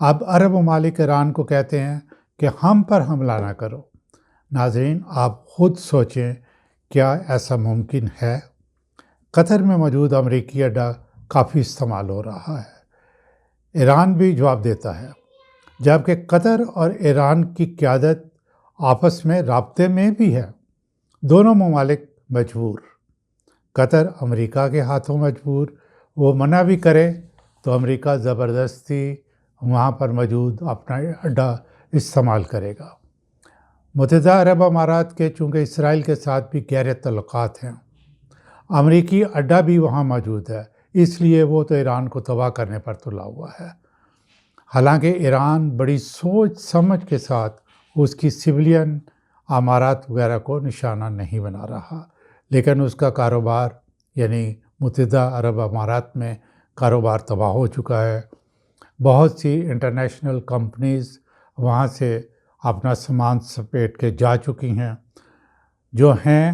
اب عرب ممالک ایران کو کہتے ہیں کہ ہم پر حملہ نہ کرو۔ ناظرین، آپ خود سوچیں، کیا ایسا ممکن ہے؟ قطر میں موجود امریکی اڈا کافی استعمال ہو رہا ہے۔ ایران بھی جواب دیتا ہے، جبکہ قطر اور ایران کی قیادت آپس میں رابطے میں بھی ہے۔ دونوں ممالک مجبور، قطر امریکہ کے ہاتھوں مجبور، وہ منع بھی کرے تو امریکہ زبردستی وہاں پر موجود اپنا اڈا استعمال کرے گا۔ متحدہ عرب امارات کے چونکہ اسرائیل کے ساتھ بھی گہرے تعلقات ہیں، امریکی اڈا بھی وہاں موجود ہے، اس لیے وہ تو ایران کو تباہ کرنے پر تلا ہوا ہے۔ حالانکہ ایران بڑی سوچ سمجھ کے ساتھ اس کی سویلین امارات وغیرہ کو نشانہ نہیں بنا رہا، لیکن اس کا کاروبار یعنی متحدہ عرب امارات میں کاروبار تباہ ہو چکا ہے۔ بہت سی انٹرنیشنل کمپنیز وہاں سے اپنا سامان سپیٹ کے جا چکی ہیں، جو ہیں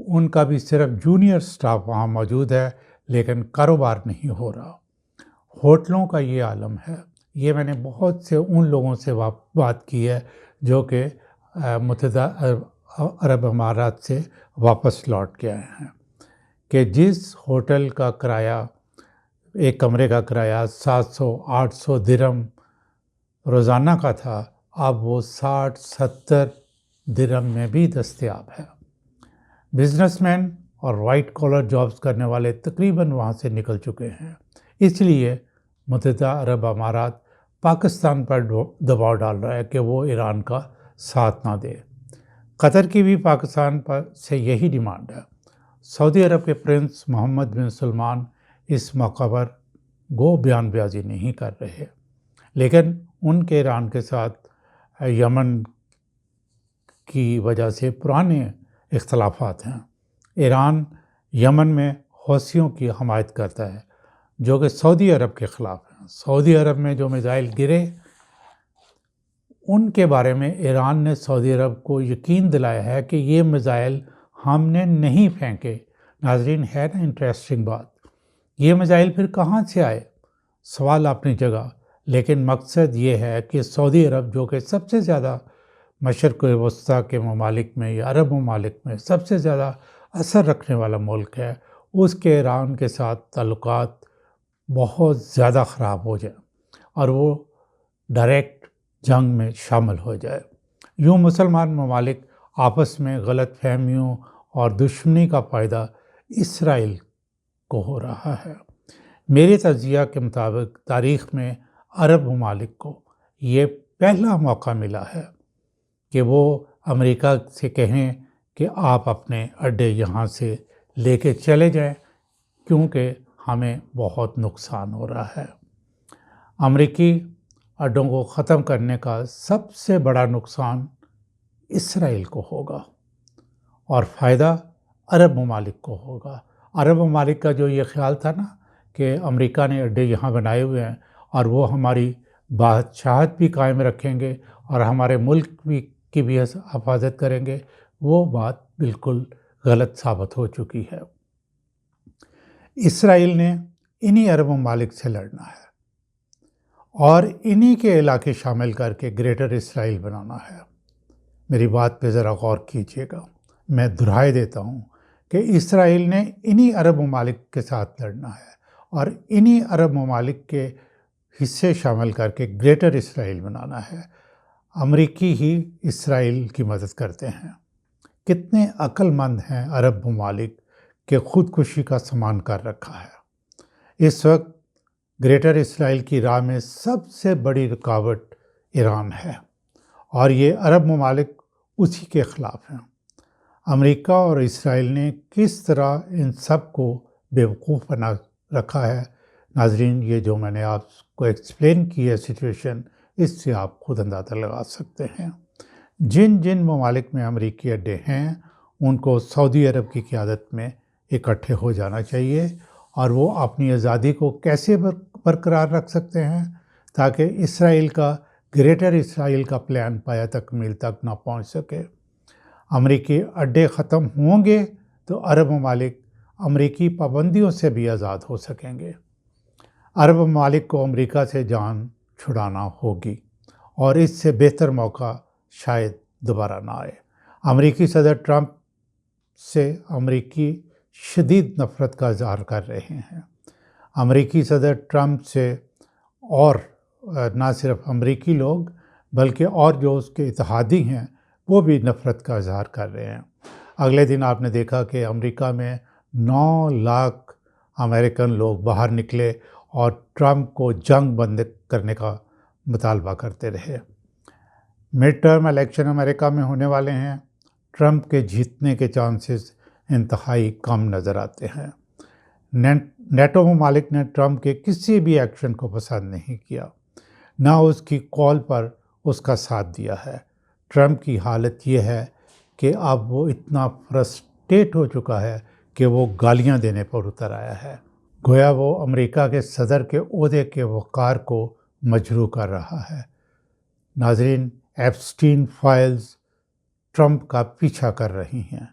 ان کا بھی صرف جونیئر سٹاف وہاں موجود ہے، لیکن کاروبار نہیں ہو رہا۔ ہوٹلوں کا یہ عالم ہے۔ یہ میں نے بہت سے ان لوگوں سے بات کی ہے جو کہ متحدہ عرب امارات سے واپس لوٹ کے آئے ہیں، کہ جس ہوٹل کا کرایہ، ایک کمرے کا کرایہ 700-800 درہم روزانہ کا تھا، اب وہ 60-70 درہم میں بھی دستیاب ہے۔ بزنس مین اور وائٹ کالر جابز کرنے والے تقریباً وہاں سے نکل چکے ہیں۔ اس لیے متحدہ عرب امارات پاکستان پر دباؤ ڈال رہا ہے کہ وہ ایران کا ساتھ نہ دے۔ قطر کی بھی پاکستان پر سے یہی ڈیمانڈ ہے۔ سعودی عرب کے پرنس محمد بن سلمان اس موقع پر بیان بیازی نہیں کر رہے، لیکن ان کے ایران کے ساتھ یمن کی وجہ سے پرانے اختلافات ہیں۔ ایران یمن میں حوثیوں کی حمایت کرتا ہے، جو کہ سعودی عرب کے خلاف ہیں۔ سعودی عرب میں جو میزائل گرے، ان کے بارے میں ایران نے سعودی عرب کو یقین دلایا ہے کہ یہ میزائل ہم نے نہیں پھینکے۔ ناظرین، ہے نا انٹرسٹنگ بات؟ یہ میزائل پھر کہاں سے آئے؟ سوال اپنی جگہ، لیکن مقصد یہ ہے کہ سعودی عرب، جو کہ سب سے زیادہ مشرق وسطیٰ کے ممالک میں یا عرب ممالک میں سب سے زیادہ اثر رکھنے والا ملک ہے، اس کے ایران کے ساتھ تعلقات بہت زیادہ خراب ہو جائیں اور وہ ڈائریکٹ جنگ میں شامل ہو جائے۔ یوں مسلمان ممالک آپس میں غلط فہمیوں اور دشمنی کا فائدہ اسرائیل کو ہو رہا ہے۔ میرے تجزیہ کے مطابق تاریخ میں عرب ممالک کو یہ پہلا موقع ملا ہے کہ وہ امریکہ سے کہیں کہ آپ اپنے اڈے یہاں سے لے کے چلے جائیں، کیونکہ ہمیں بہت نقصان ہو رہا ہے۔ امریکی اڈوں کو ختم کرنے کا سب سے بڑا نقصان اسرائیل کو ہوگا اور فائدہ عرب ممالک کو ہوگا۔ عرب ممالک کا جو یہ خیال تھا نا کہ امریکہ نے اڈے یہاں بنائے ہوئے ہیں اور وہ ہماری بادشاہت بھی قائم رکھیں گے اور ہمارے ملک کی بھی حفاظت کریں گے، وہ بات بالکل غلط ثابت ہو چکی ہے۔ اسرائیل نے انہی عرب ممالک سے لڑنا ہے اور انہی کے علاقے شامل کر کے گریٹر اسرائیل بنانا ہے۔ میری بات پہ ذرا غور کیجیے گا، میں دہرائے دیتا ہوں کہ اسرائیل نے انہی عرب ممالک کے ساتھ لڑنا ہے اور انہی عرب ممالک کے حصے شامل کر کے گریٹر اسرائیل بنانا ہے۔ امریکی ہی اسرائیل کی مدد کرتے ہیں۔ کتنے عقل مند ہیں عرب ممالک کہ خودکشی کا سامان کر رکھا ہے۔ اس وقت گریٹر اسرائیل کی راہ میں سب سے بڑی رکاوٹ ایران ہے اور یہ عرب ممالک اسی کے خلاف ہیں۔ امریکہ اور اسرائیل نے کس طرح ان سب کو بیوقوف بنا رکھا ہے، ناظرین، یہ جو میں نے آپ کو ایکسپلین کی ہے سچویشن، اس سے آپ خود اندازہ لگا سکتے ہیں۔ جن جن ممالک میں امریکی اڈے ہیں، ان کو سعودی عرب کی قیادت میں اکٹھے ہو جانا چاہیے، اور وہ اپنی آزادی کو کیسے برقرار رکھ سکتے ہیں تاکہ اسرائیل کا گریٹر اسرائیل کا پلان پایہ تکمیل تک نہ پہنچ سکے۔ امریکی اڈے ختم ہوں گے تو عرب ممالک امریکی پابندیوں سے بھی آزاد ہو سکیں گے۔ عرب ممالک کو امریکہ سے جان چھڑانا ہوگی اور اس سے بہتر موقع شاید دوبارہ نہ آئے۔ امریکی صدر ٹرمپ سے امریکی شدید نفرت کا اظہار کر رہے ہیں۔ امریکی صدر ٹرمپ سے اور نہ صرف امریکی لوگ بلکہ اور جو اس کے اتحادی ہیں وہ بھی نفرت کا اظہار کر رہے ہیں۔ اگلے دن آپ نے دیکھا کہ امریکہ میں 9 لاکھ امریکن لوگ باہر نکلے اور ٹرمپ کو جنگ بند کرنے کا مطالبہ کرتے رہے۔ مڈ ٹرم الیکشن امریکہ میں ہونے والے ہیں۔ ٹرمپ کے جیتنے کے چانسز انتہائی کم نظر آتے ہیں۔ نیٹو ممالک نے ٹرمپ کے کسی بھی ایکشن کو پسند نہیں کیا، نہ اس کی کال پر اس کا ساتھ دیا ہے۔ ٹرمپ کی حالت یہ ہے کہ اب وہ اتنا فرسٹریٹ ہو چکا ہے کہ وہ گالیاں دینے پر اتر آیا ہے، گویا وہ امریکہ کے صدر کے عہدے کے وقار کو مجروح کر رہا ہے۔ ناظرین، ایپسٹین فائلز ٹرمپ کا پیچھا کر رہی ہیں۔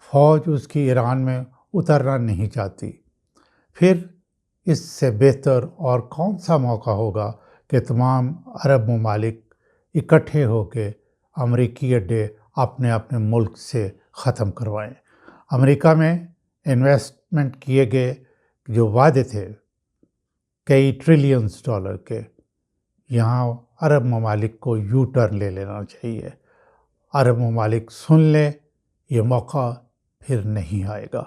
فوج اس کی ایران میں اترنا نہیں چاہتی۔ پھر اس سے بہتر اور کون سا موقع ہوگا کہ تمام عرب ممالک اکٹھے ہو کے امریکی اڈے اپنے اپنے ملک سے ختم کروائیں۔ امریکہ میں انویسٹمنٹ کیے گئے جو وعدے تھے کئی ٹریلینز ڈالر کے، یہاں عرب ممالک کو یو ٹرن لے لینا چاہیے۔ عرب ممالک سن لیں، یہ موقع پھر نہیں آئے گا۔